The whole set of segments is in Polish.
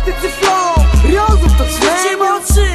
Dramatycy flow, rozum to Życie mocy,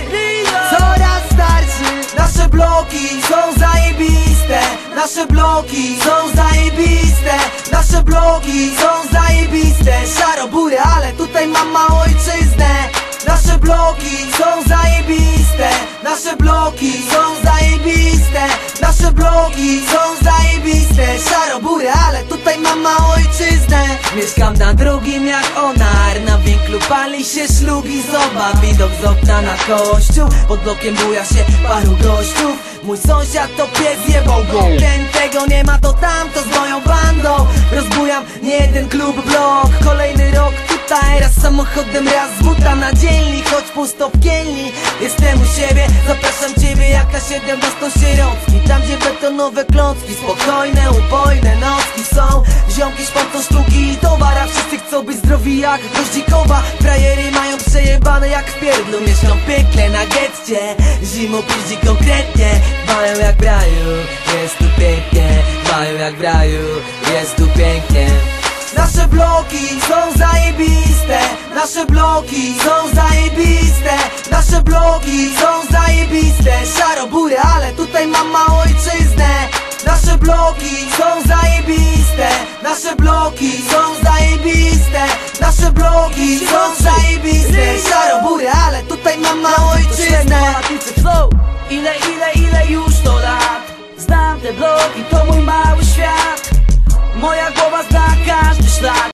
coraz starszy. Nasze bloki są zajebiste, nasze bloki są zajebiste, nasze bloki są zajebiste. Szarobury, ale tutaj mam małą ojczyznę. Nasze bloki są zajebiste, nasze bloki są zajebiste, nasze bloki są zajebiste. Szarobury, ale tutaj mam małą ojczyznę. Mieszkam na drugim jak onar, na winklu pali się szlugi z oba. Widok z okna na kościół, pod blokiem buja się paru gościów. Mój sąsiad to pies, jebał go. Ten tego nie ma, to tamto z moją bandą. Rozbujam nie jeden klub, blok. Kolejny rok tutaj, raz samochodem, raz z buta na dzielnik. Choć pusto w kielni, jestem u siebie. Zapraszam ciebie jak na 17-sierocki. Tam gdzie betonowe klocki, spokojne, upojne nocki są. Ziomki szpącą sztuki i towara. Wszyscy chcą być zdrowi jak Goździkowa. Frajery mają przejebane jak w pierdlu. Mieszkam w piekle na getcie, zimą piździ konkretnie. Mają jak w raju, jest tu pięknie. Mają jak w raju, jest tu pięknie. Nasze bloki są zajebiste, nasze bloki są zajebiste, nasze bloki są zajebiste. Szarobury, ale tutaj mam małą ojczyznę. Nasze bloki są zajebiste, nasze bloki są zajebiste, nasze bloki są zajebiste. Szarobury, ale tutaj mam małą ojczyznę. Ile już to lat? Znam te bloki, to mój mały świat. Moja głowa zna każdy szlak.